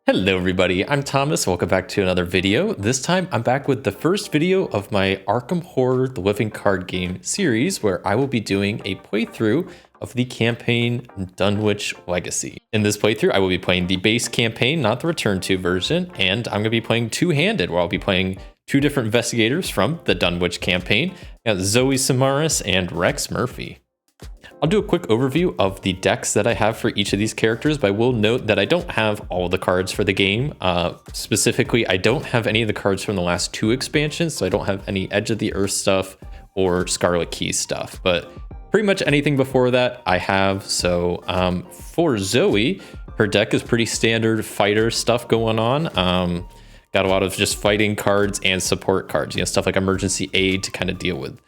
Hello everybody, I'm Thomas. Welcome back to another video. This time I'm back with the first video of my Arkham Horror the Living Card Game series, where I will be doing a playthrough of the campaign Dunwich Legacy. In this playthrough, I will be playing the base campaign, not the return to version, and I'm going to be playing two-handed, where I'll be playing two different investigators from the Dunwich campaign. I got Zoe Samaras and Rex Murphy. I'll do a quick overview of the decks that I have for each of these characters, but I will note that I don't have all the cards for the game. Specifically, I don't have any of the cards from the last two expansions, so I don't have any Edge of the Earth stuff or Scarlet Keys stuff, but pretty much anything before that I have. So for Zoe, her deck is pretty standard fighter stuff going on. Got a lot of just fighting cards and support cards, stuff like emergency aid to kind of deal with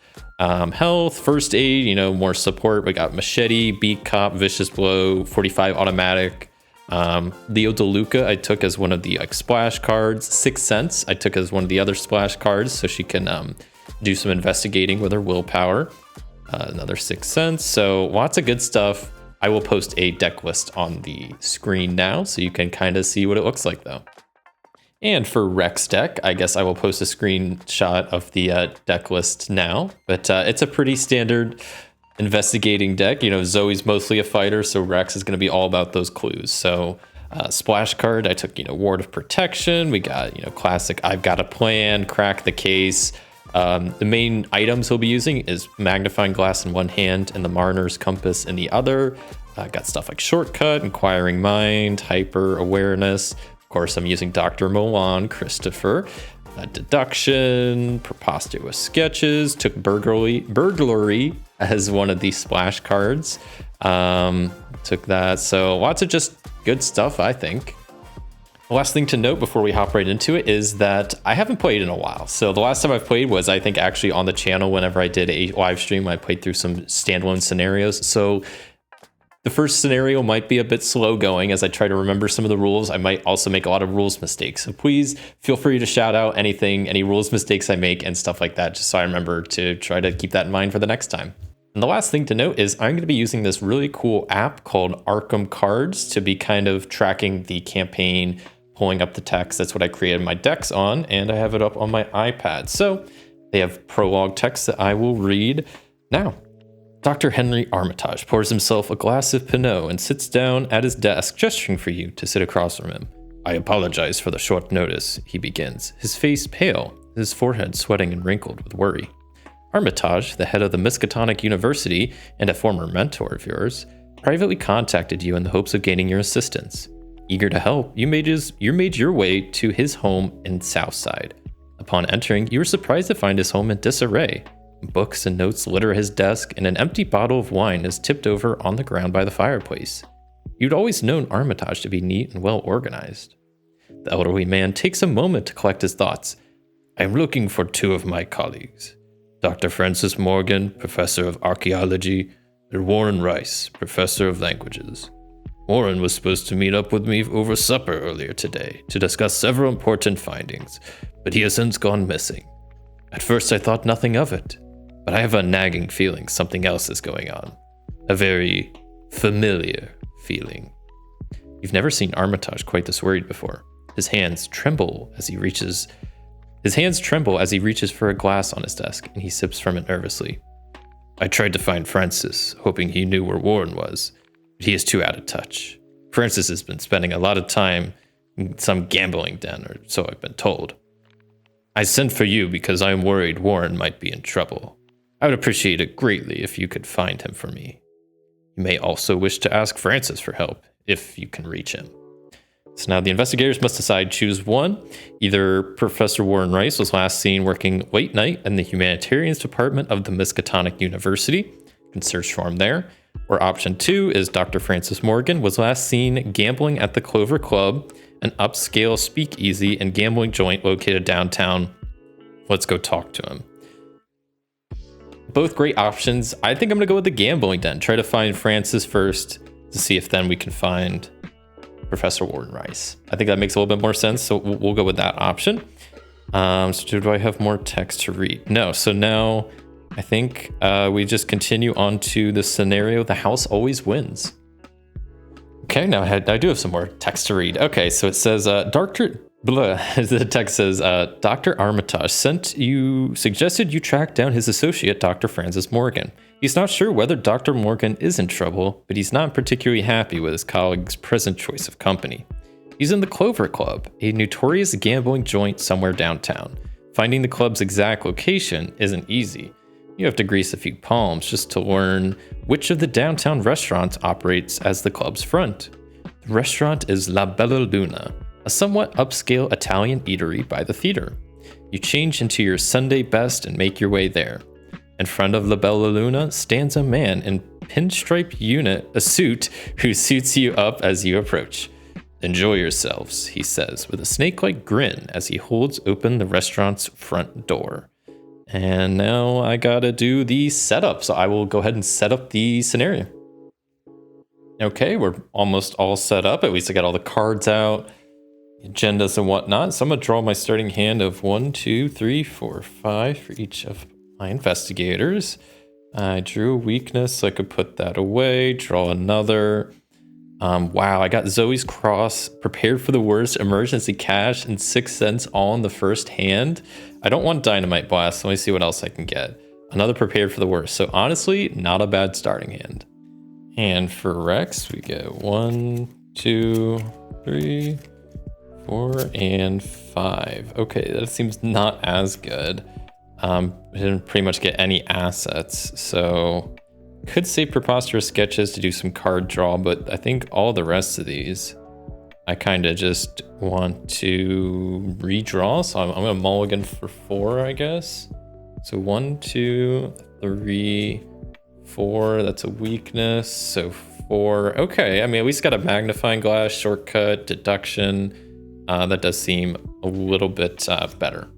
health, first aid, more support. We got Machete, Beat Cop, Vicious Blow, 45 automatic. Leo DeLuca I took as one of the splash cards. Sixth Sense I took as one of the other splash cards, so she can do some investigating with her willpower. Another Sixth Sense, so lots of good stuff. I will post a deck list on the screen now, so you can kind of see what it looks like though. And for Rex deck, I guess I will post a screenshot of the deck list now, but it's a pretty standard investigating deck. Zoe's mostly a fighter, so Rex is going to be all about those clues. So splash card, I took, Ward of Protection. We got, classic I've Got a Plan, Crack the Case. The main items he'll be using is Magnifying Glass in one hand and the Mariner's Compass in the other. Got stuff like Shortcut, Inquiring Mind, Hyper Awareness. Of course, I'm using Dr. Milan Christopher. Deduction, Preposterous Sketches, took Burglary as one of the splash cards. Took that, so lots of just good stuff, I think. The last thing to note before we hop right into it is that I haven't played in a while. So the last time I've played was, I think, actually on the channel whenever I did a live stream. I played through some standalone scenarios. So the first scenario might be a bit slow going as I try to remember some of the rules. I might also make a lot of rules mistakes. So please feel free to shout out any rules mistakes I make and stuff like that, just so I remember to try to keep that in mind for the next time. And the last thing to note is I'm going to be using this really cool app called Arkham Cards to be kind of tracking the campaign, pulling up the text. That's what I created my decks on, and I have it up on my iPad. So they have prologue text that I will read now. Dr. Henry Armitage pours himself a glass of Pinot and sits down at his desk, gesturing for you to sit across from him. I apologize for the short notice, he begins, his face pale, his forehead sweating and wrinkled with worry. Armitage, the head of the Miskatonic University and a former mentor of yours, privately contacted you in the hopes of gaining your assistance. Eager to help, you made your way to his home in Southside. Upon entering, you were surprised to find his home in disarray. Books and notes litter his desk, and an empty bottle of wine is tipped over on the ground by the fireplace. You'd always known Armitage to be neat and well organized. The elderly man takes a moment to collect his thoughts. I'm looking for two of my colleagues, Dr. Francis Morgan, Professor of Archaeology, and Warren Rice, Professor of Languages. Warren was supposed to meet up with me over supper earlier today to discuss several important findings, but he has since gone missing. At first I thought nothing of it, but I have a nagging feeling something else is going on. A very familiar feeling. You've never seen Armitage quite this worried before. His hands tremble as he reaches for a glass on his desk, and he sips from it nervously. I tried to find Francis, hoping he knew where Warren was, but he is too out of touch. Francis has been spending a lot of time in some gambling den, or so I've been told. I sent for you because I am worried Warren might be in trouble. I would appreciate it greatly if you could find him for me. You may also wish to ask Francis for help, if you can reach him. So now the investigators must decide, choose one. Either Professor Warren Rice was last seen working late night in the Humanitarians Department of the Miskatonic University. You can search for him there. Or option 2 is Dr. Francis Morgan was last seen gambling at the Clover Club, an upscale speakeasy and gambling joint located downtown. Let's go talk to him. Both great options. I think I'm going to go with the gambling den. Try to find Francis first to see if then we can find Professor Warren Rice. I think that makes a little bit more sense, so we'll go with that option. So do I have more text to read? No, so now I think we just continue on to the scenario, The House Always Wins. Okay, now I do have some more text to read. Okay, so it says, Dr. Blah, the text says, Dr. Armitage suggested you track down his associate, Dr. Francis Morgan. He's not sure whether Dr. Morgan is in trouble, but he's not particularly happy with his colleague's present choice of company. He's in the Clover Club, a notorious gambling joint somewhere downtown. Finding the club's exact location isn't easy. You have to grease a few palms just to learn which of the downtown restaurants operates as the club's front. The restaurant is La Bella Luna, a somewhat upscale Italian eatery by the theater. You change into your Sunday best and make your way there. In front of La Bella Luna stands a man in pinstripe suit who suits you up as you approach. Enjoy yourselves, he says with a snake-like grin as he holds open the restaurant's front door. And now I gotta do the setup, so I will go ahead and set up the scenario. Okay, we're almost all set up. At least I got all the cards out, agendas and whatnot. So I'm gonna draw my starting hand of 1, 2, 3, 4, 5 for each of my investigators. I drew a weakness, so I could put that away, draw another. Wow, I got Zoe's Cross, Prepared for the Worst, Emergency Cash, and 6 cents all in the first hand. I don't want Dynamite Blast, so let me see what else I can get. Another Prepared for the Worst. So honestly, not a bad starting hand. And for Rex, we get 1, 2, 3, 4, and 5. Okay, that seems not as good. I didn't pretty much get any assets, so could say Preposterous Sketches to do some card draw, but I think all the rest of these I kind of just want to redraw, so I'm gonna mulligan for 4, I guess. So 1, 2, 3, 4, that's a weakness, so 4. Okay, I mean, at least got a magnifying glass, shortcut, deduction. That does seem a little bit better.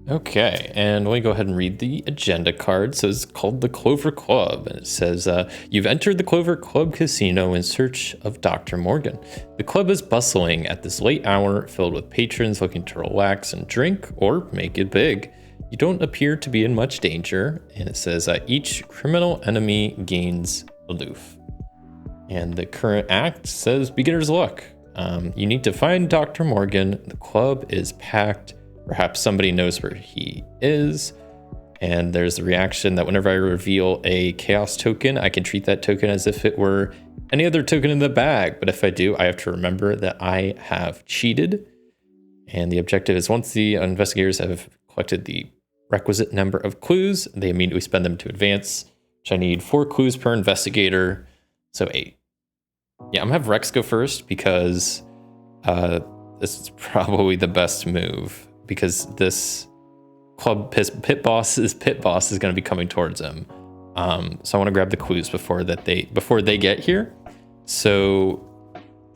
Okay, and let me go ahead and read the agenda card. So it's called the Clover Club, and it says, you've entered the Clover Club Casino in search of Dr. Morgan. The club is bustling at this late hour, filled with patrons looking to relax and drink or make it big. You don't appear to be in much danger, and it says, each criminal enemy gains aloof. And the current act says beginner's luck. You need to find Dr. Morgan. The club is packed. Perhaps somebody knows where he is. And there's the reaction that whenever I reveal a chaos token, I can treat that token as if it were any other token in the bag. But if I do, I have to remember that I have cheated. And the objective is once the investigators have collected the requisite number of clues, they immediately spend them to advance, which I need 4 clues per investigator, so 8. Yeah, I'm gonna have Rex go first because this is probably the best move, because this club pit boss is going to be coming towards him. So I want to grab the clues before they get here. So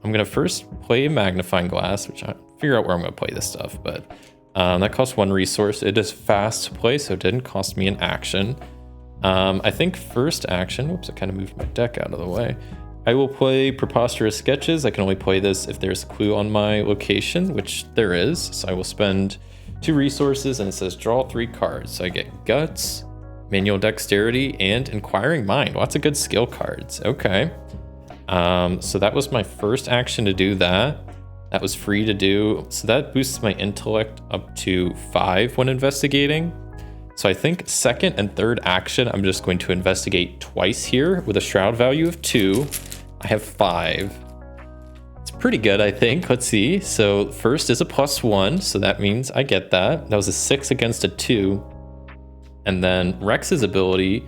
I'm going to first play a magnifying glass, which I figure out where I'm going to play this stuff, but that costs 1 resource. It is fast to play, so it didn't cost me an action. I think first action, whoops, I kind of moved my deck out of the way. I will play Preposterous Sketches. I can only play this if there's a clue on my location, which there is. So I will spend 2 resources, and it says draw 3 cards. So I get Guts, Manual Dexterity, and Inquiring Mind. Lots of good skill cards. Okay. So that was my first action to do that. That was free to do. So that boosts my intellect up to 5 when investigating. So I think second and third action, I'm just going to investigate twice here with a shroud value of 2. I have 5. It's pretty good, I think. Let's see. So first is a +1, so that means I get that. That was a 6 against a 2. And then Rex's ability,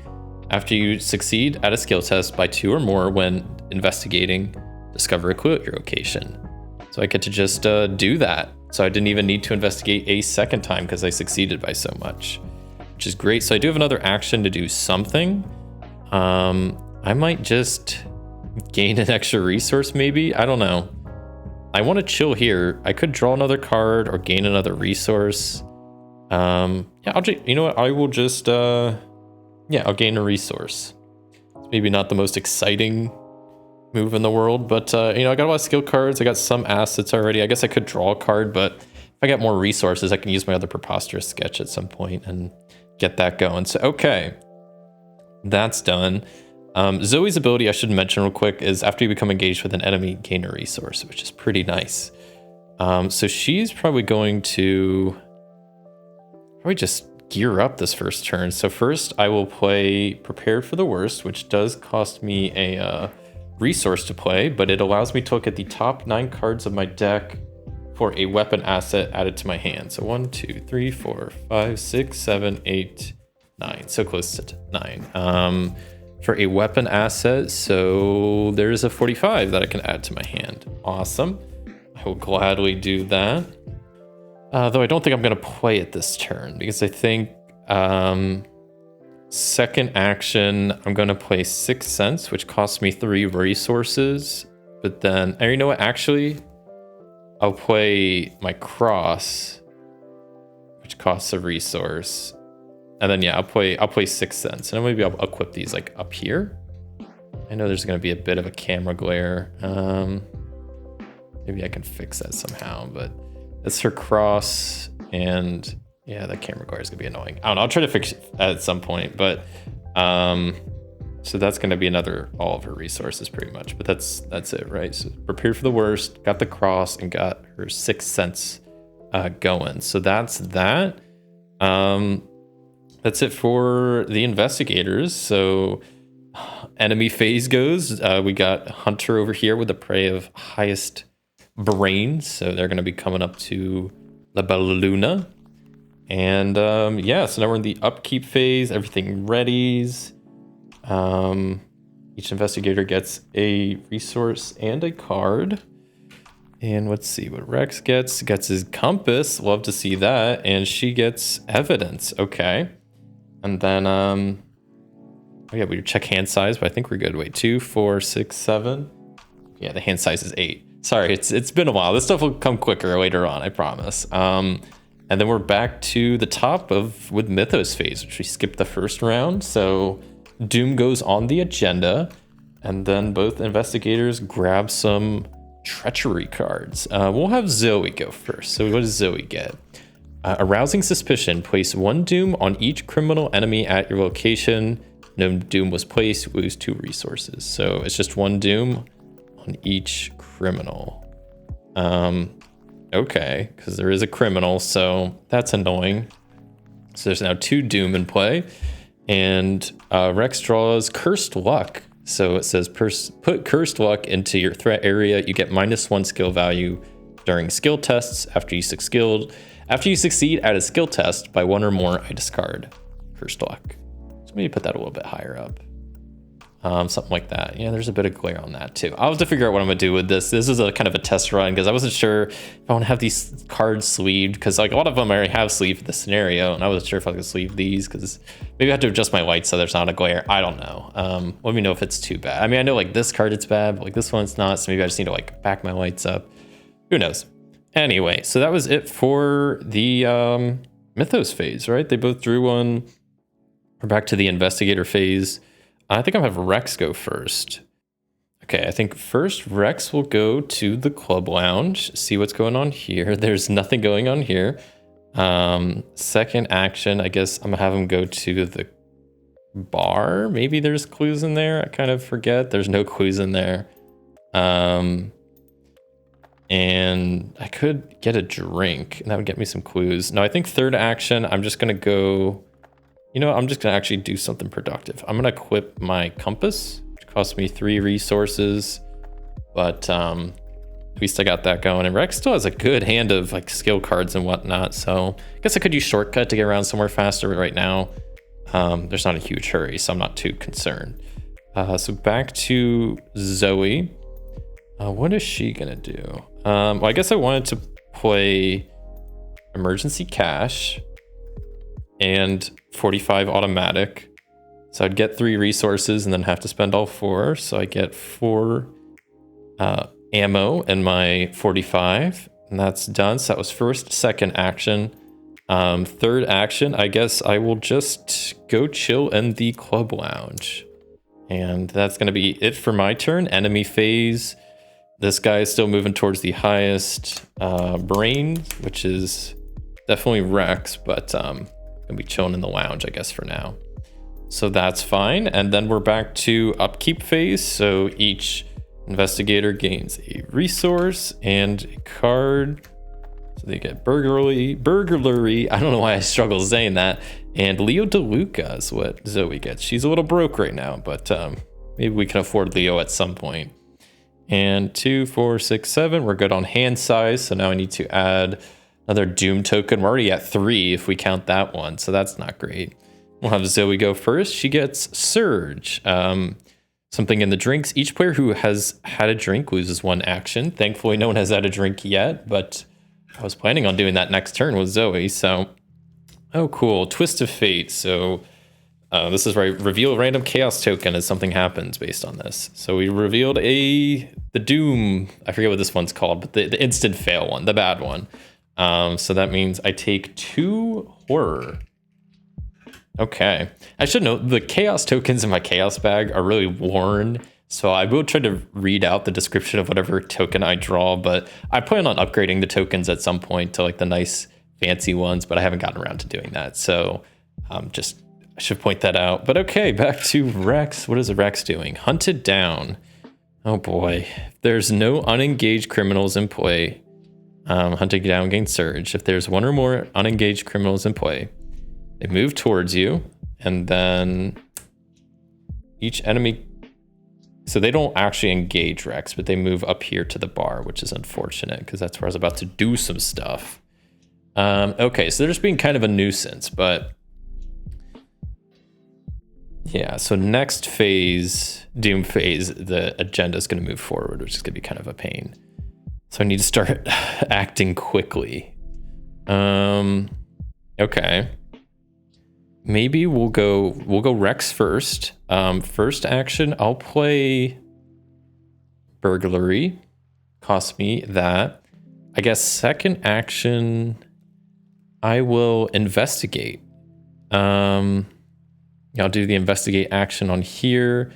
after you succeed at a skill test by 2 or more when investigating, discover a clue at your location. So I get to just do that. So I didn't even need to investigate a second time because I succeeded by so much, which is great. So I do have another action to do something. I might just gain an extra resource maybe. I don't know. I want to chill here. I could draw another card or gain another resource. Yeah, you know what? I will just, yeah, I'll gain a resource. It's maybe not the most exciting move in the world, but you know, I got a lot of skill cards. I got some assets already. I guess I could draw a card, but if I got more resources, I can use my other Preposterous Sketch at some point and get that going. So, okay, that's done. Zoe's ability, I should mention real quick, is after you become engaged with an enemy, gain a resource, which is pretty nice. So she's probably going to just gear up this first turn. So first I will play Prepared for the Worst, which does cost me a resource to play, but it allows me to look at the top 9 cards of my deck for a weapon asset added to my hand. So 1, 2, 3, 4, 5, 6, 7, 8, 9. So close to 9. For a weapon asset, so there's a 45 that I can add to my hand. Awesome. I will gladly do that. Though I don't think I'm going to play it this turn, because I think second action, I'm going to play Sixth Sense, which costs me 3 resources. But then, you know what, actually, I'll play my Cross, which costs a resource. And then, yeah, I'll play Sixth Sense. And maybe I'll equip these like up here. I know there's going to be a bit of a camera glare. Maybe I can fix that somehow, but that's her Cross. And yeah, that camera glare is going to be annoying. I don't know. I'll try to fix it at some point, but so that's going to be all of her resources pretty much. But that's it, right? So Prepared for the Worst, got the Cross, and got her Sixth Sense going. So that's that. That's it for the investigators. So enemy phase goes. We got Hunter over here with the prey of highest brains. So they're going to be coming up to La Bella Luna. And yeah, so now we're in the upkeep phase. Everything readies. Each investigator gets a resource and a card. And let's see what Rex gets. Gets his compass. Love to see that. And she gets evidence. Okay. And then, oh yeah, we check hand size, but I think we're good. Wait, 2, 4, 6, 7. Yeah, the hand size is 8. Sorry, it's been a while. This stuff will come quicker later on, I promise. And then we're back to the top with Mythos phase, which we skipped the first round. So Doom goes on the agenda, and then both investigators grab some treachery cards. We'll have Zoe go first. So what does Zoe get? Arousing suspicion. Place 1 Doom on each criminal enemy at your location. No Doom was placed. Lose 2 resources. So it's just 1 Doom on each criminal. Okay, because there is a criminal, so that's annoying. So there's now 2 Doom in play. And Rex draws Cursed Luck. So it says put Cursed Luck into your threat area. You get -1 skill value during skill tests. After you succeed at a skill test by 1 or more, I discard Cursed Luck. So maybe put that a little bit higher up. Something like that. Yeah, there's a bit of glare on that too. I'll have to figure out what I'm gonna do with this. This is a kind of a test run because I wasn't sure if I want to have these cards sleeved, because like a lot of them I already have sleeved for the scenario, and I wasn't sure if I could sleeve these because maybe I have to adjust my lights so there's not a glare. I don't know. Let me know if it's too bad. I mean, I know like this card it's bad, but like this one it's not, so maybe I just need to like back my lights up. Who knows? Anyway, so that was it for the Mythos phase, right? They both drew one. We're back to the investigator phase. I think I'll have Rex go first. Okay, I think first Rex will go to the club lounge, see what's going on here. There's nothing going on here. Second action, I guess I'm gonna have him go to the bar. Maybe there's clues in there. I kind of forget. There's no clues in there. And I could get a drink, and that would get me some clues. No, I think third action, I'm just gonna go, you know, I'm just gonna actually do something productive. I'm gonna equip my compass, which costs me 3 resources, but at least I got that going. And Rex still has a good hand of like skill cards and whatnot, so I guess I could use shortcut to get around somewhere faster, but right now, there's not a huge hurry, so I'm not too concerned. So back to Zoe. What is she gonna do? Well, I guess I wanted to play Emergency Cash and 45 automatic. So I'd get 3 resources and then have to spend all 4. So I get 4 ammo in my 45, and that's done. So that was first, second action. Third action, I guess I will just go chill in the club lounge. And that's gonna be it for my turn. Enemy phase. This guy is still moving towards the highest brain, which is definitely Rex, but I'm gonna be chilling in the lounge, I guess, for now. So that's fine. And then we're back to upkeep phase. So each investigator gains a resource and a card. So they get burglary. I don't know why I struggle saying that. And Leo DeLuca is what Zoe gets. She's a little broke right now, but maybe we can afford Leo at some point. And 2, 4, 6, 7. We're good on hand size. So now I need to add another Doom token. We're already at 3 if we count that one. So that's not great. We'll have Zoe go first. She gets Surge. Something in the drinks. Each player who has had a drink loses 1 action. Thankfully, no one has had a drink yet, but I was planning on doing that next turn with Zoe. So, oh, cool. Twist of Fate. So this is right. Reveal a random chaos token as something happens based on this. So we revealed the Doom. I forget what this one's called, but the instant fail one, the bad one. So that means I take 2 horror. Okay. I should note the chaos tokens in my chaos bag are really worn. So I will try to read out the description of whatever token I draw, but I plan on upgrading the tokens at some point to like the nice fancy ones, but I haven't gotten around to doing that. So I should point that out. But okay, back to Rex. What is Rex doing? Hunted down. Oh boy. There's no unengaged criminals in play. Hunting down gains Surge. If there's 1 or more unengaged criminals in play, they move towards you, and then each enemy... So they don't actually engage Rex, but they move up here to the bar, which is unfortunate, because that's where I was about to do some stuff. Okay, so they're just being kind of a nuisance, but... Yeah, so next phase, Doom phase, the agenda is going to move forward, which is going to be kind of a pain. So I need to start acting quickly. Okay. Maybe we'll go Rex first. First action, I'll play burglary. Cost me that. I guess second action, I will investigate. I'll do the investigate action on here.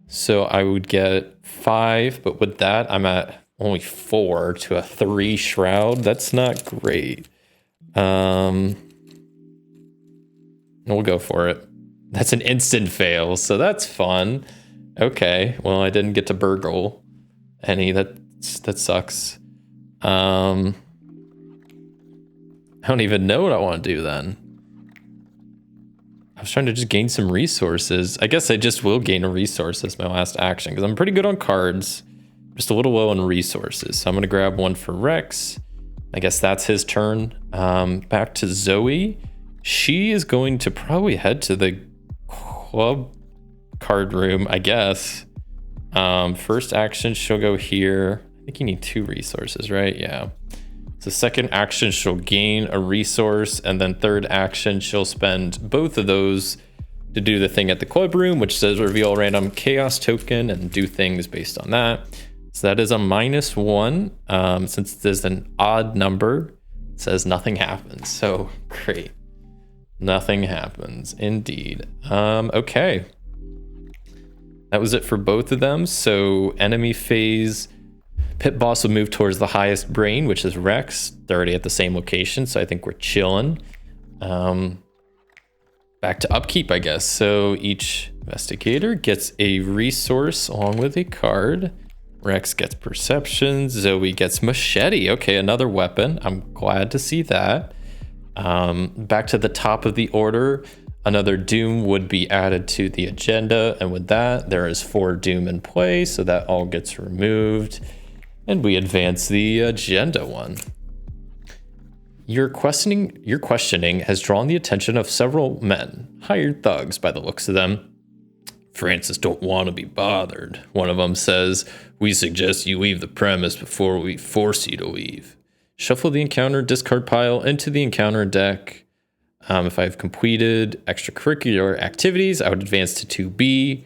So I would get 5, but with that, I'm at only 4 to a 3 shroud. That's not great. We'll go for it. That's an instant fail, so that's fun. Okay, well, I didn't get to burgle any. That sucks. I don't even know what I want to do then. I was trying to just gain some resources. I guess I just will gain a resource as my last action, because I'm pretty good on cards, just a little low on resources. So I'm going to grab 1 for Rex. I guess that's his turn. Back to Zoe. She is going to probably head to the club card room, I guess. First action, she'll go here. I think you need 2 resources, right? Yeah. So second action, she'll gain a resource, and then third action, she'll spend both of those to do the thing at the club room, which says reveal a random chaos token and do things based on that. So that is a -1. Since there's an odd number, it says nothing happens. So great. Nothing happens, indeed. Okay. That was it for both of them. So enemy phase, pit boss will move towards the highest brain, which is Rex. They're already at the same location, so I think we're chilling. Back to upkeep, I guess. So each investigator gets a resource along with a card. Rex gets perception. Zoe gets machete. Okay, another weapon. I'm glad to see that. Back to the top of the order, another Doom would be added to the agenda, and with that there is 4 Doom in play, so that all gets removed, and we advance the agenda one. Your questioning has drawn the attention of several men, hired thugs by the looks of them. Francis don't want to be bothered. One of them says, we suggest you leave the premise before we force you to leave. Shuffle the encounter discard pile into the encounter deck. If I've completed extracurricular activities, I would advance to 2B.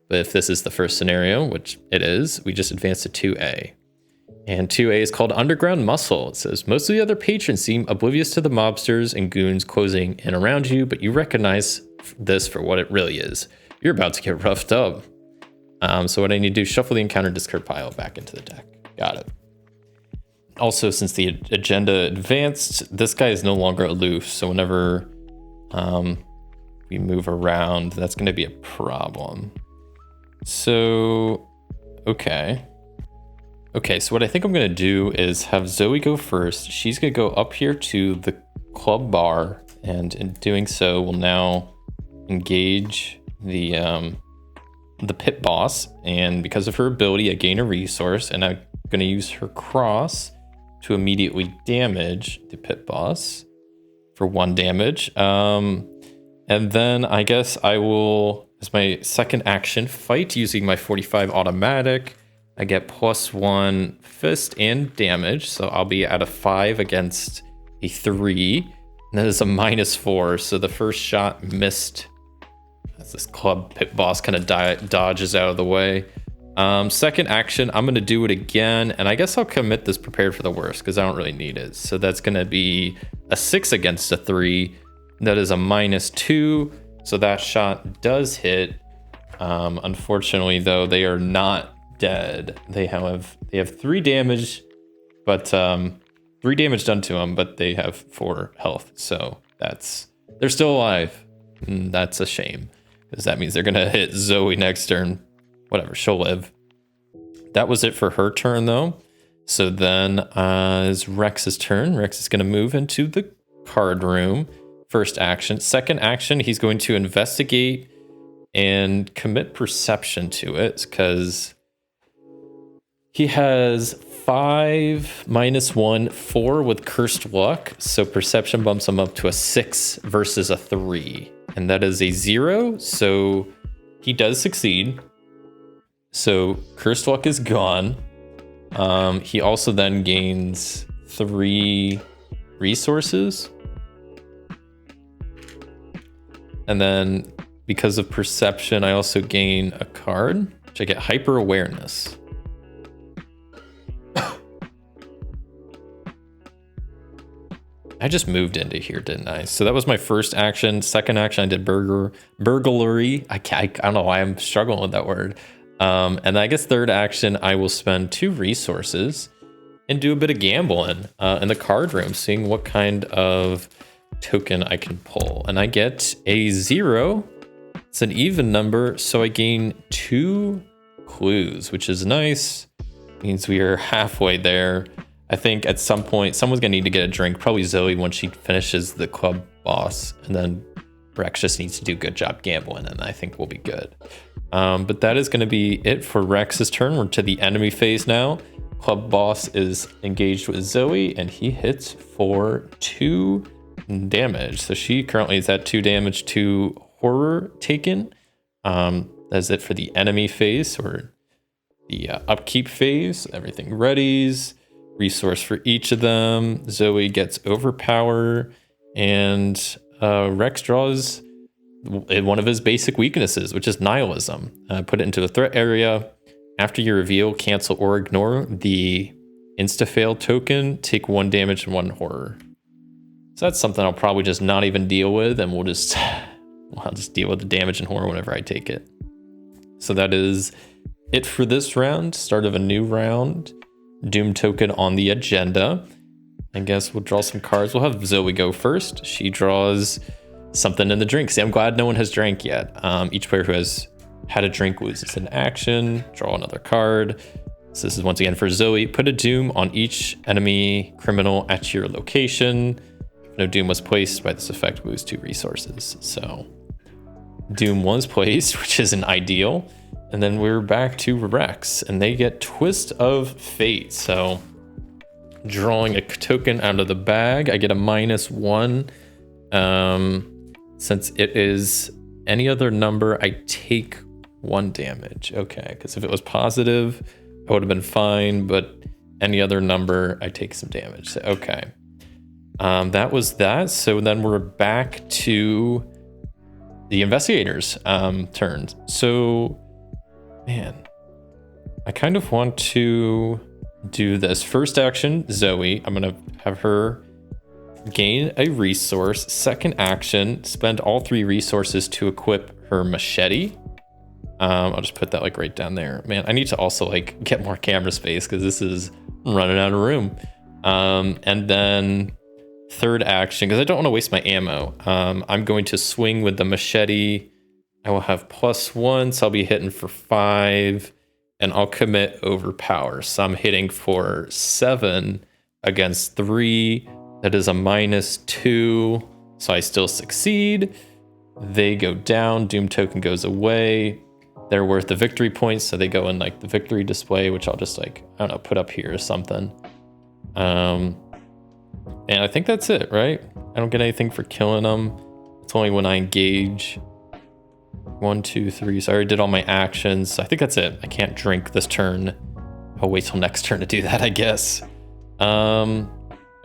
But if this is the first scenario, which it is, we just advance to 2A. And 2A is called Underground Muscle. It says, most of the other patrons seem oblivious to the mobsters and goons closing in around you, but you recognize this for what it really is. You're about to get roughed up. So what I need to do, shuffle the encounter discard pile back into the deck. Got it. Also, since the agenda advanced, this guy is no longer aloof. So whenever we move around, that's going to be a problem. So, okay. Okay, so what I think I'm going to do is have Zoe go first. She's going to go up here to the club bar, and in doing so, we'll now engage the pit boss. And because of her ability, I gain a resource, and I'm going to use her cross to immediately damage the pit boss for 1 damage. And then I guess I will, as my second action, fight using my 45 automatic. I get +1 fist and damage, so I'll be at a 5 against a 3. And that is a -4, so the first shot missed as this club pit boss kind of dodges out of the way. Second action, I'm going to do it again, and I guess I'll commit this prepared for the worst because I don't really need it. So that's going to be a 6 against a 3. That is a -2, so that shot does hit. Unfortunately, though, they are not dead. They have 3 damage, but 3 damage done to them, but they have 4 health. So they're still alive. And that's a shame, because that means they're gonna hit Zoe next turn. Whatever, she'll live. That was it for her turn, though. So then is Rex's turn. Rex is gonna move into the card room. First action. Second action, he's going to investigate and commit perception to it, because he has 5 -1, 4 with cursed luck. So perception bumps him up to a 6 versus a 3. And that is a 0. So he does succeed. So cursed luck is gone. He also then gains 3 resources. And then because of perception, I also gain a card, which I get hyper awareness. I just moved into here, didn't I? So that was my first action. Second action, I did burglary. I don't know why I'm struggling with that word. And I guess third action, I will spend 2 resources and do a bit of gambling in the card room, seeing what kind of token I can pull. And I get a 0. It's an even number, so I gain 2 clues, which is nice. Means we are halfway there. I think at some point, someone's gonna need to get a drink, probably Zoe once she finishes the club boss, and then Rex just needs to do a good job gambling, and I think we'll be good. But that is gonna be it for Rex's turn. We're to the enemy phase now. Club boss is engaged with Zoe, and he hits for 2 damage. So she currently is at 2 damage, 2 horror taken. That's it for the enemy phase, or the upkeep phase. Everything readies. Resource for each of them. Zoe gets overpower, and Rex draws one of his basic weaknesses, which is nihilism. Put it into the threat area. After you reveal, cancel, or ignore the insta-fail token, take 1 damage and 1 horror. So that's something I'll probably just not even deal with, and I'll just deal with the damage and horror whenever I take it. So that is it for this round. Start of a new round. Doom token on the agenda. I guess we'll draw some cards. We'll have Zoe go first. She draws something in the drink. See, I'm glad no one has drank yet. Each player who has had a drink loses an action. Draw another card. So this is once again for Zoe. Put a doom on each enemy criminal at your location. If no doom was placed by this effect, lose 2 resources. So doom was placed, which isn't ideal. And then we're back to Rex, and they get Twist of Fate. So drawing a token out of the bag, I get a -1. Since it is any other number, I take 1 damage. Okay, because if it was positive, I would have been fine, but any other number, I take some damage. So, okay. That was that. So then we're back to the investigators' turn. So, man, I kind of want to do this. First action, Zoe. I'm going to have her gain a resource. Second action, spend all 3 resources to equip her machete. I'll just put that like right down there. Man, I need to also like get more camera space because this is running out of room. And then third action, because I don't want to waste my ammo, I'm going to swing with the machete. I will have +1, so I'll be hitting for 5, and I'll commit overpower. So I'm hitting for 7 against 3. That is a -2, so I still succeed. They go down, Doom token goes away. They're worth the victory points, so they go in like the victory display, which I'll just like, I don't know, put up here or something. And I think that's it, right? I don't get anything for killing them. It's only when I engage. 1, 2, 3. So I already did all my actions. I think that's it. I can't drink this turn. I'll wait till next turn to do that, I guess.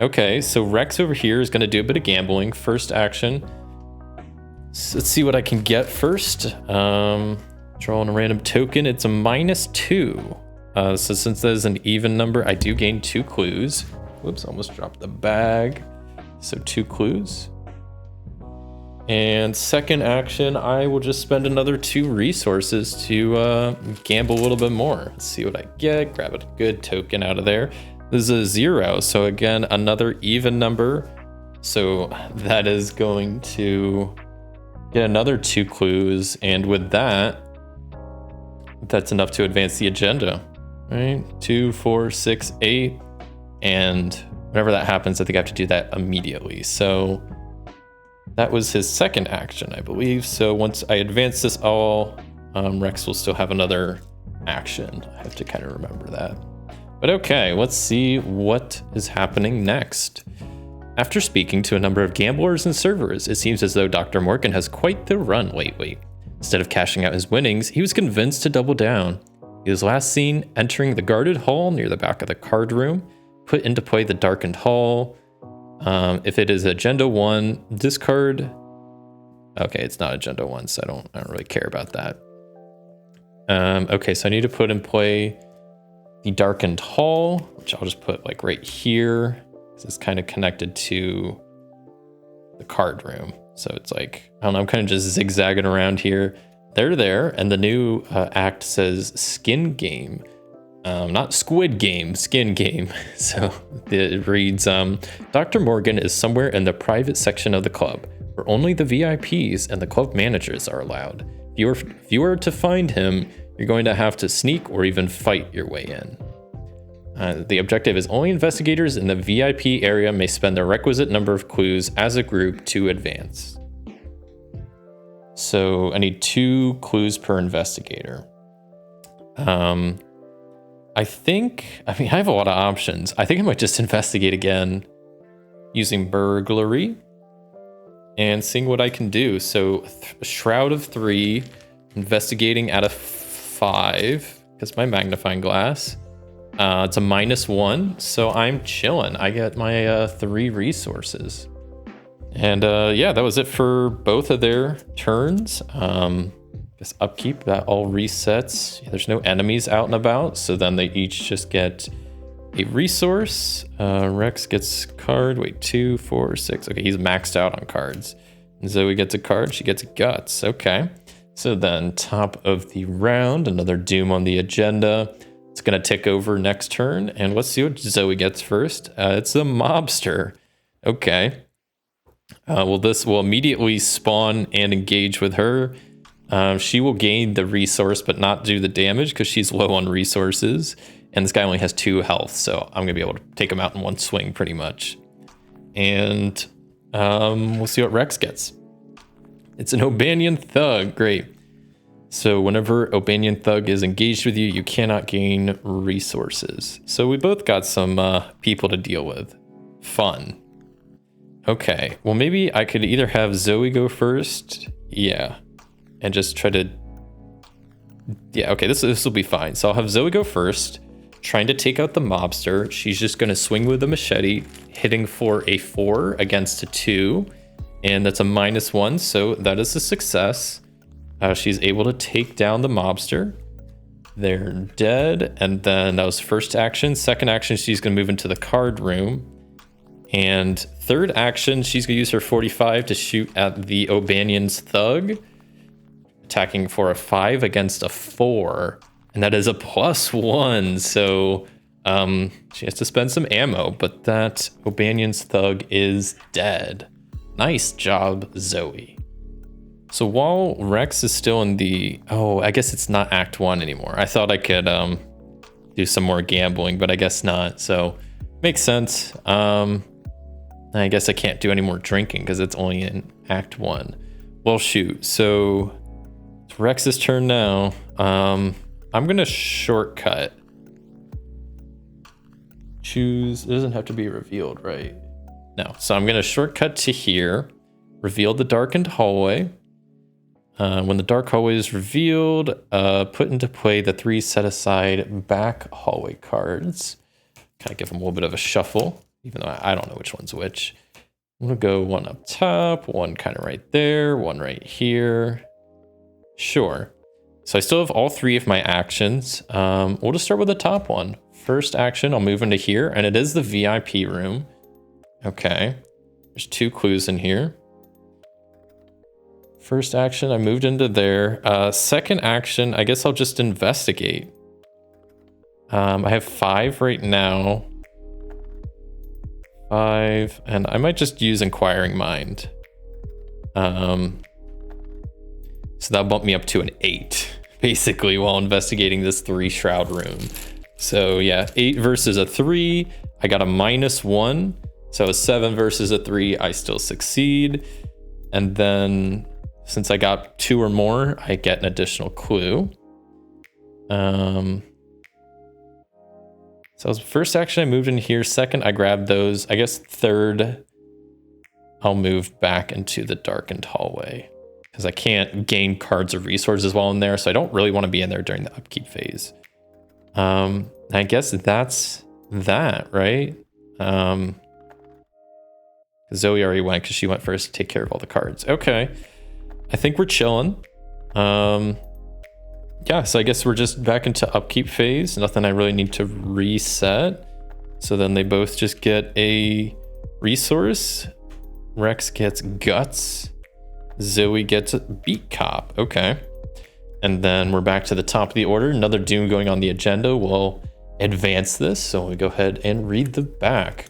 Okay, so Rex over here is going to do a bit of gambling. First action. So let's see what I can get first. Drawing a random token. It's a -2. So since that is an even number, I do gain 2 clues. Whoops, almost dropped the bag. So 2 clues. And second action, I will just spend another 2 resources to gamble a little bit more. Let's see what I get. Grab a good token out of there. This is a 0, so again, another even number. So that is going to get another 2 clues, and with that, that's enough to advance the agenda. Right? 2, 4, 6, 8, and whenever that happens, I think I have to do that immediately. So that was his second action, I believe. So once I advance this all, Rex will still have another action. I have to kind of remember that. But okay, let's see what is happening next. After speaking to a number of gamblers and servers, it seems as though Dr. Morgan has quite the run lately. Instead of cashing out his winnings, he was convinced to double down. He was last seen entering the guarded hall near the back of the card room, put into play the darkened hall. If it is agenda 1, discard. Okay, it's not agenda 1, so I don't really care about that. Okay, so I need to put in play the darkened hall, which I'll just put like right here, because it's kind of connected to the card room. So it's like, I don't know, I'm kind of just zigzagging around here. They're there, and the new act says skin game. Not squid game, skin game. So it reads, Dr. Morgan is somewhere in the private section of the club, where only the VIPs and the club managers are allowed. If you were to find him, you're going to have to sneak or even fight your way in. The objective is only investigators in the VIP area may spend the requisite number of clues as a group to advance. So I need 2 clues per investigator. I have a lot of options. I think I might just investigate again using burglary and seeing what I can do. So Shroud of 3, investigating at a 5, because my magnifying glass. It's a -1, so I'm chilling. I get my 3 resources. And yeah, that was it for both of their turns. This upkeep, that all resets. There's no enemies out and about, so then they each just get a resource. Rex gets card. Wait, 2, 4, 6. Okay, he's maxed out on cards. And Zoe gets a card. She gets guts. Okay. So then top of the round, another Doom on the agenda. It's going to tick over next turn. And let's see what Zoe gets first. It's the mobster. Okay. Well, this will immediately spawn and engage with her. She will gain the resource, but not do the damage because she's low on resources. And this guy only has 2 health, so I'm going to be able to take him out in one swing pretty much. And we'll see what Rex gets. It's an O'Banion Thug. Great. So whenever O'Banion Thug is engaged with you, you cannot gain resources. So we both got some people to deal with. Fun. Okay. Well, maybe I could either have Zoe go first. Yeah. And just try to... Yeah, okay, this will be fine. So I'll have Zoe go first, trying to take out the mobster. She's just going to swing with the machete, hitting for a 4 against a 2. And that's a -1, so that is a success. She's able to take down the mobster. They're dead. And then that was first action. Second action, she's going to move into the card room. And third action, she's going to use her 45 to shoot at the O'Banion's Thug, attacking for a 5 against a 4. And that is a +1. So She has to spend some ammo, but that O'Banion's thug is dead. Nice job, Zoe. So while Rex is still in the... Oh, I guess it's not Act 1 anymore. I thought I could do some more gambling, but I guess not. So, makes sense. I guess I can't do any more drinking because it's only in Act 1. Well, shoot. So, it's Rex's turn now. I'm going to shortcut. Choose... It doesn't have to be revealed, right? No. So, I'm going to shortcut to here. Reveal the darkened hallway. When the dark hallway is revealed, put into play the 3 set-aside back hallway cards. Kind of give them a little bit of a shuffle, even though I don't know which one's which. I'm going to go one up top, one kind of right there, one right here. Sure. So I still have all 3 of my actions. We'll just start with the top one. First action, I'll move into here, and it is the VIP room. Okay. There's 2 clues in here. First action, I moved into there. Second action, I guess I'll just investigate. I have 5 right now. 5, and I might just use Inquiring Mind. So that'll bump me up to an 8, basically, while investigating this 3 shroud room. So yeah, 8 versus a 3, I got a -1. So a 7 versus a 3, I still succeed. And then... Since I got 2 or more, I get an additional clue. So as first action, I moved in here. Second, I grabbed those. I guess third, I'll move back into the darkened hallway because I can't gain cards or resources while in there. So I don't really want to be in there during the upkeep phase. I guess that's that, right? Zoe already went because she went first to take care of all the cards. Okay. I think we're chilling. Yeah, so I guess we're just back into upkeep phase. Nothing I really need to reset. So then they both just get a resource. Rex gets guts. Zoe gets beat cop. Okay. And then we're back to the top of the order. Another doom going on the agenda. We'll advance this. So we go ahead and read the back.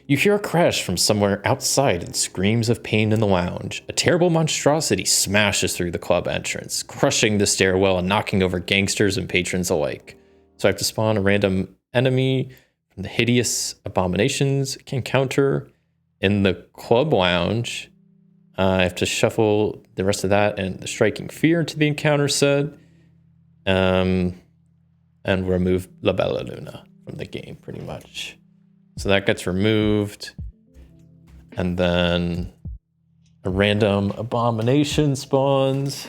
You hear a crash from somewhere outside and screams of pain in the lounge. A terrible monstrosity smashes through the club entrance, crushing the stairwell and knocking over gangsters and patrons alike. So I have to spawn a random enemy from the hideous abominations encounter in the club lounge. I have to shuffle the rest of that and the striking fear into the encounter set. And remove La Bella Luna from the game pretty much. So that gets removed. And then a random abomination spawns.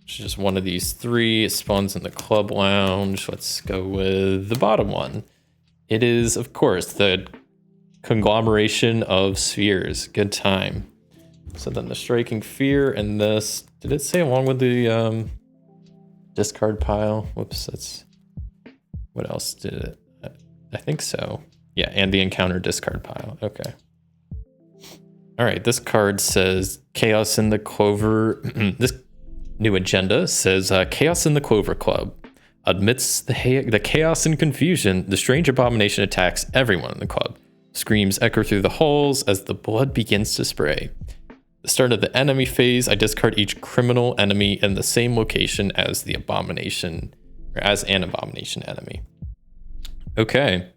Which is just one of these 3. It spawns in the club lounge. Let's go with the bottom one. It is, of course, the conglomeration of spheres. Good time. So then the striking fear and this. Did it say along with the discard pile? Whoops, that's... What else did it? I think so. Yeah, and the encounter discard pile. Okay. All right, this card says Chaos in the Clover. This new agenda says Chaos in the Clover Club. Amidst the chaos and confusion, the strange abomination attacks everyone in the club. Screams echo through the halls as the blood begins to spray. The start of the enemy phase, I discard each criminal enemy in the same location as the abomination, or as an abomination enemy. Okay,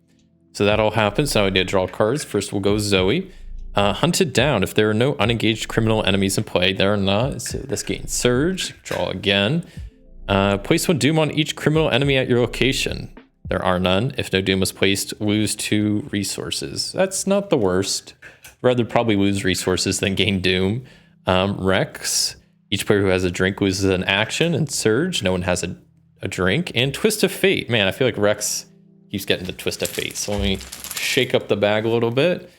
so that all happens. Now I need to draw cards. First we'll go Zoe. Hunted down. If there are no unengaged criminal enemies in play, there are not. So this gains Surge. Draw again. Place 1 doom on each criminal enemy at your location. There are none. If no doom was placed, lose 2 resources. That's not the worst. Rather probably lose resources than gain doom. Rex. Each player who has a drink loses an action. And Surge. No one has a drink. And Twist of Fate. Man, I feel like Rex keeps getting the Twist of Fate. So let me shake up the bag a little bit.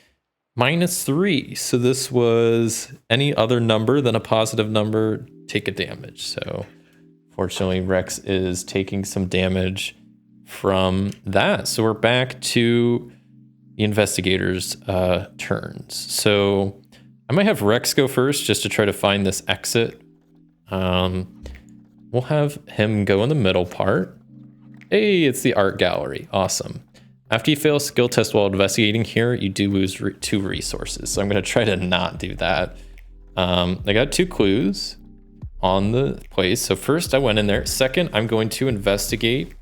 -3. So this was any other number than a positive number, take a damage. So fortunately, Rex is taking some damage from that. So we're back to the investigators' turns. So I might have Rex go first just to try to find this exit. We'll have him go in the middle part. Hey, it's the art gallery. Awesome. After you fail a skill test while investigating here, you do lose 2 resources. So I'm going to try to not do that. I got 2 clues on the place. So first I went in there. Second, I'm going to investigate.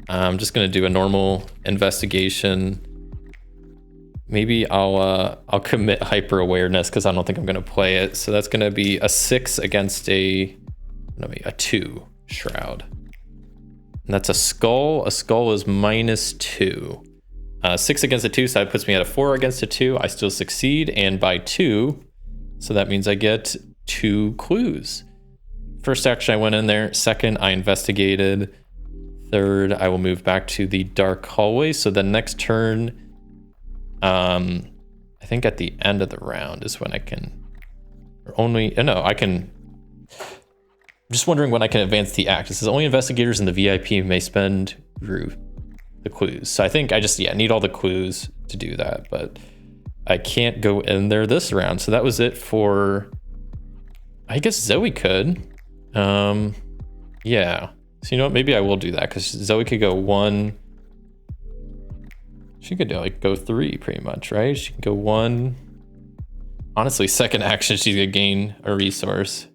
I'm just going to do a normal investigation. Maybe I'll commit hyper awareness because I don't think I'm going to play it. So that's going to be a 6 against a 2 shroud. And that's a skull. A skull is -2. 6 against a 2, so that puts me at a 4 against a 2. I still succeed, and by 2, so that means I get 2 clues. First action, I went in there. Second, I investigated. Third, I will move back to the dark hallway. So the next turn, I think at the end of the round is when I can, I can. I'm just wondering when I can advance the act. It says only investigators in the VIP may spend through the clues. So I think I just, need all the clues to do that, but I can't go in there this round. So that was it for, I guess Zoe could. Yeah. So you know what, maybe I will do that because Zoe could go 1. She could go 3 pretty much, right? She can go 1. Honestly, second action, she's gonna gain a resource.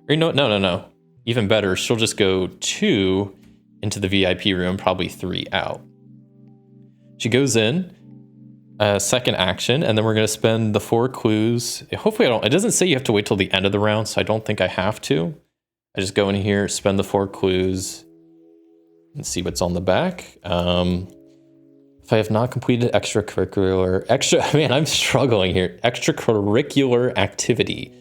Or no. Even better, she'll just go 2 into the VIP room, probably 3 out. She goes in, second action, and then we're gonna spend the 4 clues. Hopefully it doesn't say you have to wait till the end of the round, so I don't think I have to. I just go in here, spend the 4 clues, and see what's on the back. If I have not completed I'm struggling here. Extracurricular activity.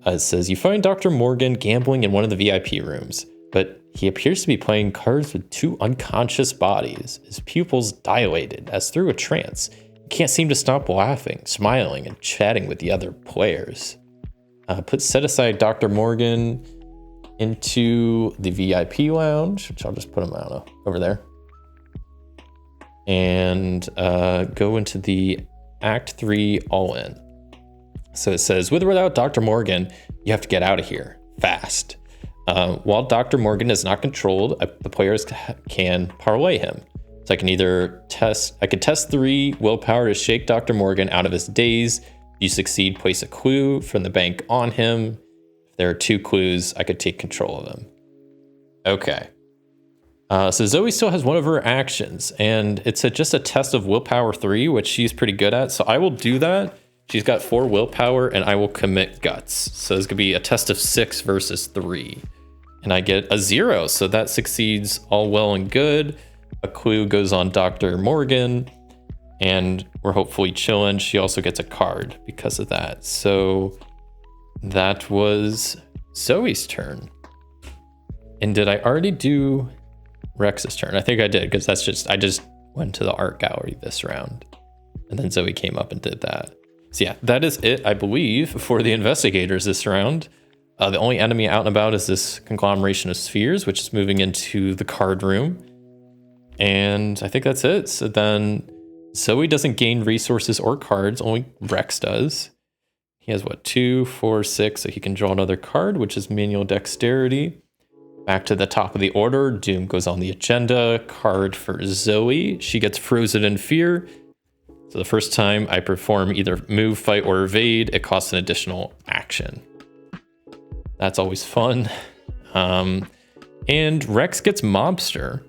It says you find Dr. Morgan gambling in one of the VIP rooms, but he appears to be playing cards with 2 unconscious bodies. His pupils dilated as through a trance. He can't seem to stop laughing, smiling, and chatting with the other players. Set aside Dr. Morgan into the VIP lounge, which I'll just put him over there. And go into the Act 3 all-in. So it says, with or without Dr. Morgan, you have to get out of here fast. While Dr. Morgan is not controlled, the players can parlay him. So I can either test 3 willpower to shake Dr. Morgan out of his daze. If you succeed, place a clue from the bank on him. If there are 2 clues, I could take control of him. Okay. So Zoe still has one of her actions, and it's just a test of willpower 3, which she's pretty good at. So I will do that. She's got 4 willpower, and I will commit guts. So this could be a test of 6 versus 3. And I get a 0, so that succeeds all well and good. A clue goes on Dr. Morgan, and we're hopefully chilling. She also gets a card because of that. So that was Zoe's turn. And did I already do Rex's turn? I think I did, because I just went to the art gallery this round. And then Zoe came up and did that. So yeah, that is it, I believe, for the investigators this round. The only enemy out and about is this conglomeration of spheres, which is moving into the card room. And I think that's it. So then Zoe doesn't gain resources or cards, only Rex does. He has 2, 4, 6, so he can draw another card, which is manual dexterity. Back to the top of the order, Doom goes on the agenda. Card for Zoe. She gets frozen in fear. So the first time I perform either move, fight, or evade, it costs an additional action. That's always fun. And Rex gets Mobster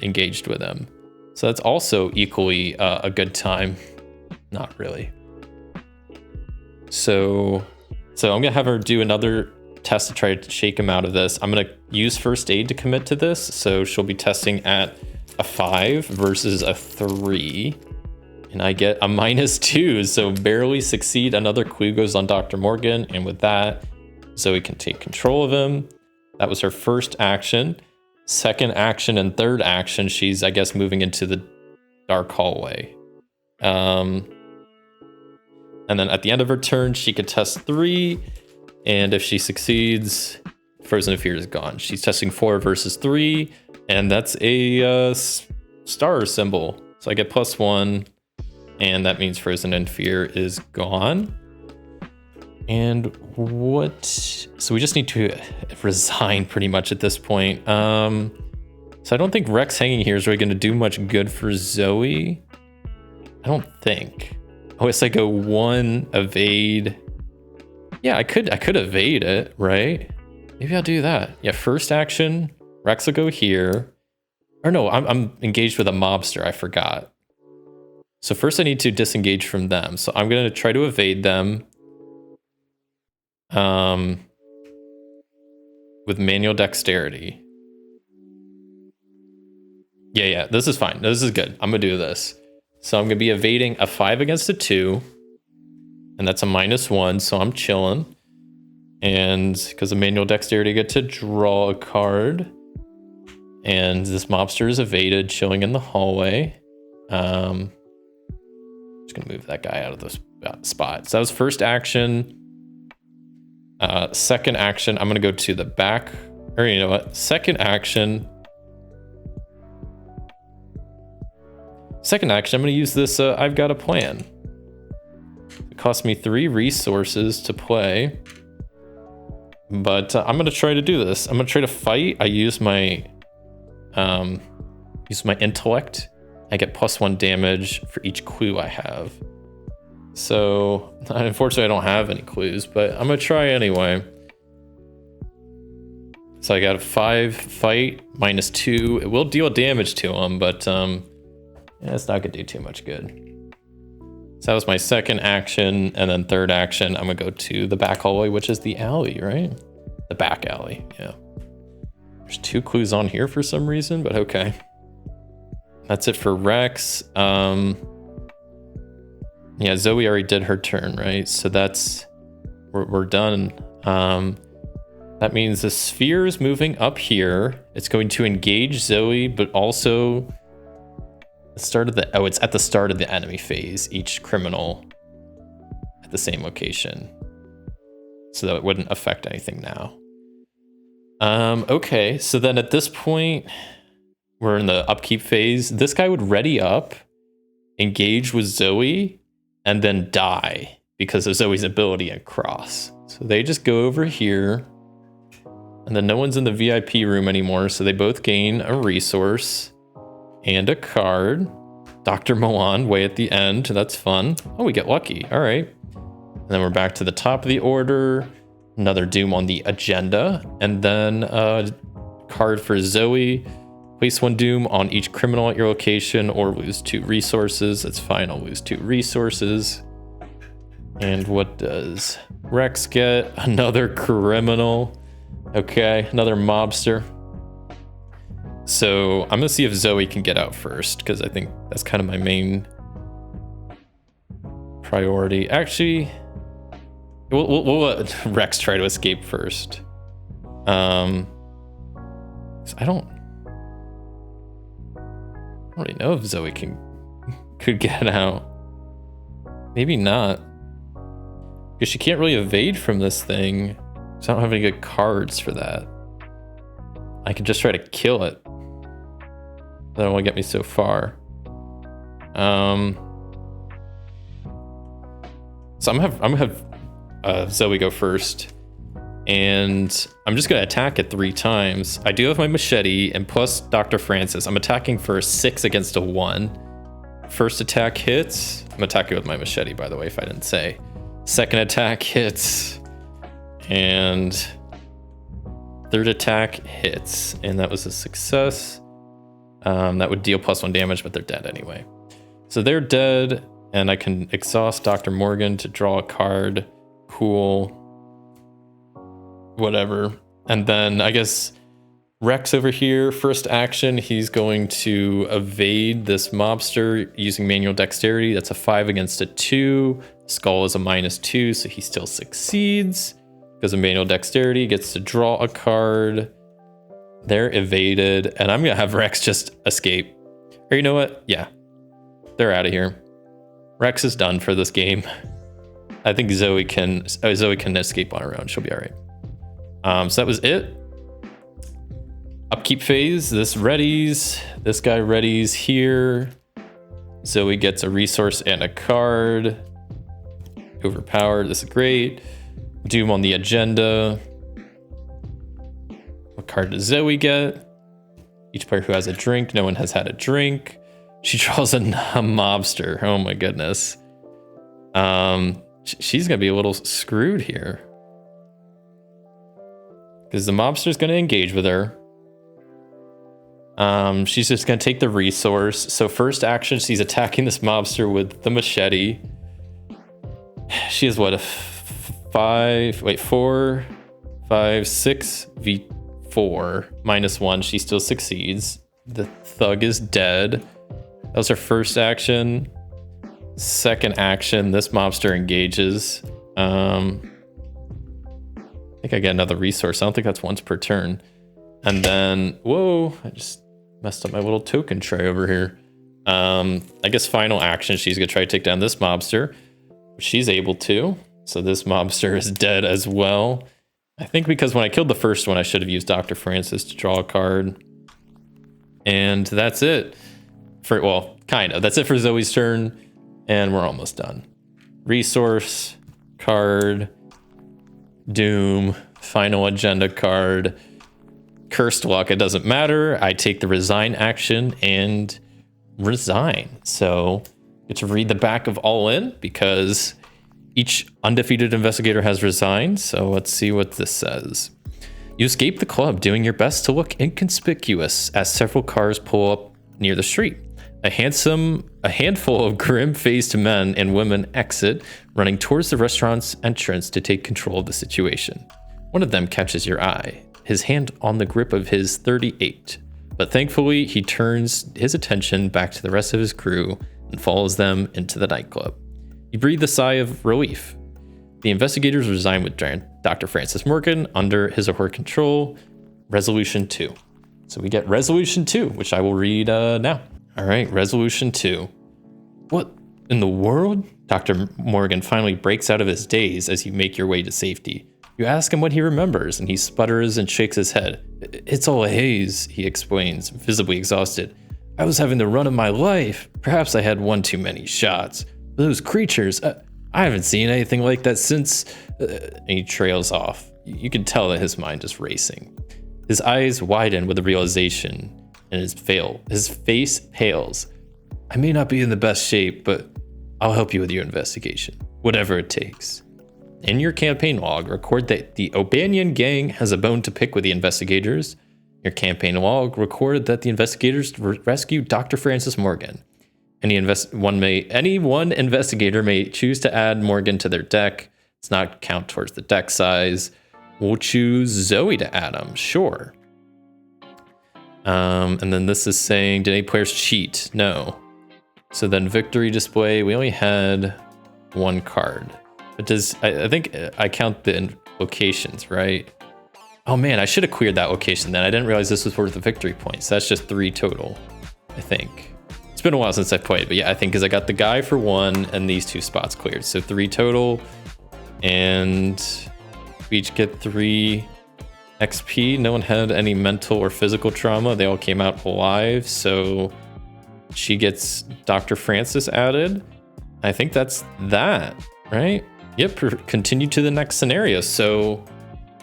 engaged with him. So that's also equally a good time. Not really. So I'm gonna have her do another test to try to shake him out of this. I'm gonna use first aid to commit to this. So she'll be testing at a 5 versus a 3. And I get a -2, so barely succeed. Another clue goes on Dr. Morgan, and with that, Zoe can take control of him. That was her first action. Second action and third action, she's, I guess, moving into the dark hallway. And then at the end of her turn, she could test 3, and if she succeeds, Frozen in Fear is gone. She's testing 4 versus 3, and that's a star symbol. So I get +1. And that means Frozen in Fear is gone. And so we just need to resign pretty much at this point. So I don't think Rex hanging here is really going to do much good for Zoe. I don't think. Oh, it's like a 1 evade. Yeah, I could evade it, right? Maybe I'll do that. Yeah, first action, Rex will go here. Or no, I'm engaged with a mobster, I forgot. So first I need to disengage from them. So I'm gonna try to evade them. With manual dexterity. Yeah, this is fine. This is good. I'm gonna do this. So I'm gonna be evading a 5 against a 2. And that's a -1, so I'm chilling. And because of manual dexterity, I get to draw a card. And this mobster is evaded, chilling in the hallway. Just gonna move that guy out of the spot. So that was first action. Second action, I'm gonna go to the back. Or you know what? Second action, I'm gonna use this I've got a plan. It cost me 3 resources to play. But I'm gonna try to do this. I'm gonna try to fight. I use my intellect. I get +1 damage for each clue I have. So unfortunately I don't have any clues, but I'm gonna try anyway. So I got a 5 fight, -2. It will deal damage to him, but yeah, it's not gonna do too much good. So that was my second action, and then third action, I'm gonna go to the back hallway, which is the alley, right? The back alley, yeah. There's 2 clues on here for some reason, but okay. That's it for Rex. Yeah, Zoe already did her turn, right? So we're done. That means the sphere is moving up here. It's going to engage Zoe, but also it's at the start of the enemy phase, each criminal at the same location. So that it wouldn't affect anything now. Okay, so then at this point, we're in the upkeep phase. This guy would ready up, engage with Zoe, and then die because of Zoe's ability at cross. So they just go over here, and then no one's in the VIP room anymore, so they both gain a resource and a card. Dr. Moan way at the end, that's fun. Oh, we get lucky, all right. And then we're back to the top of the order. Another doom on the agenda, and then a card for Zoe. Place 1 doom on each criminal at your location or lose 2 resources. That's fine, I'll lose 2 resources. And what does Rex get? Another criminal. Okay, another mobster. So I'm gonna see if Zoe can get out first, because I think that's kind of my main priority. Actually, we'll let Rex try to escape first. I don't really know if Zoe could get out. Maybe not, because she can't really evade from this thing. So I don't have any good cards for that. I could just try to kill it. That won't get me so far. So I'm gonna have Zoe go first, and I'm just gonna attack it 3 times. I do have my machete, and plus Dr. Francis. I'm attacking for a 6 against a 1. First attack hits. I'm attacking with my machete, by the way, if I didn't say. Second attack hits, and third attack hits, and that was a success. That would deal +1 damage, but they're dead anyway. So they're dead, and I can exhaust Dr. Morgan to draw a card. Cool. Whatever. And then I guess Rex over here, first action, he's going to evade this mobster using manual dexterity. That's a 5 against a 2. Skull is a -2, so he still succeeds. Because of manual dexterity, gets to draw a card. They're evaded, and I'm gonna have Rex just escape. Or you know what? Yeah, they're out of here. Rex is done for this game. I think Zoe can escape on her own. She'll be all right. So that was it. Upkeep phase. This readies. This guy readies here. Zoe gets a resource and a card. Overpowered. This is great. Doom on the agenda. What card does Zoe get? Each player who has a drink, no one has had a drink. She draws a mobster. Oh my goodness. She's gonna be a little screwed here. Because the mobster's gonna engage with her. She's just gonna take the resource. So first action, she's attacking this mobster with the machete. She has what, a 4, 5, 6 V4 -1. She still succeeds. The thug is dead. That was her first action. Second action, this mobster engages. I think I get another resource. I don't think that's once per turn. And then, whoa, I just messed up my little token tray over here. I guess final action, she's gonna try to take down this mobster. She's able to. So this mobster is dead as well. I think because when I killed the first one, I should have used Dr. Francis to draw a card. And that's it. Well, kind of. That's it for Zoe's turn. And we're almost done. Resource, card, Doom, final agenda card, Cursed Luck. It doesn't matter. I take the resign action and resign. So get to read the back of All In because each undefeated investigator has resigned. So let's see what this says. You escape the club, doing your best to look inconspicuous as several cars pull up near the street. A handful of grim-faced men and women exit, running towards the restaurant's entrance to take control of the situation. One of them catches your eye, his hand on the grip of his .38. But thankfully, he turns his attention back to the rest of his crew and follows them into the nightclub. You breathe a sigh of relief. The investigators resign with Dr. Francis Morgan under his or her control. Resolution 2. So we get Resolution 2, which I will read now. All right, Resolution 2. What in the world? Dr. Morgan finally breaks out of his daze as you make your way to safety. You ask him what he remembers, and he sputters and shakes his head. It's all a haze, he explains, visibly exhausted. I was having the run of my life. Perhaps I had one too many shots. Those creatures, I haven't seen anything like that since... and he trails off. You can tell that his mind is racing. His eyes widen with the realization, and his face pales. I may not be in the best shape, but I'll help you with your investigation, whatever it takes. In your campaign log, record that the O'Banion gang has a bone to pick with the investigators. Your campaign log recorded that the investigators rescued Dr. Francis Morgan. Any one investigator may choose to add Morgan to their deck. It's not count towards the deck size. We'll choose Zoe to add him, sure. And then this is saying, did any players cheat? No. So then victory display, we only had one card. But I think I count the locations, right? Oh man, I should have cleared that location then. I didn't realize this was worth the victory points. That's just 3 total, I think. It's been a while since I played, but yeah, I think because I got the guy for 1 and these 2 spots cleared. So 3 total, and we each get 3 XP. No one had any mental or physical trauma. They all came out alive, so she gets Dr. Francis added. I think that's that, right? Yep, continue to the next scenario. So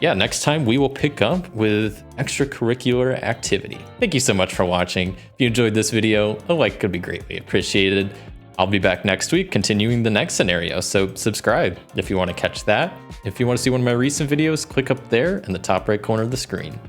yeah, next time we will pick up with extracurricular activity. Thank you so much for watching. If you enjoyed this video, a like could be greatly appreciated. I'll be back next week continuing the next scenario, so subscribe if you want to catch that. If you want to see one of my recent videos, click up there in the top right corner of the screen.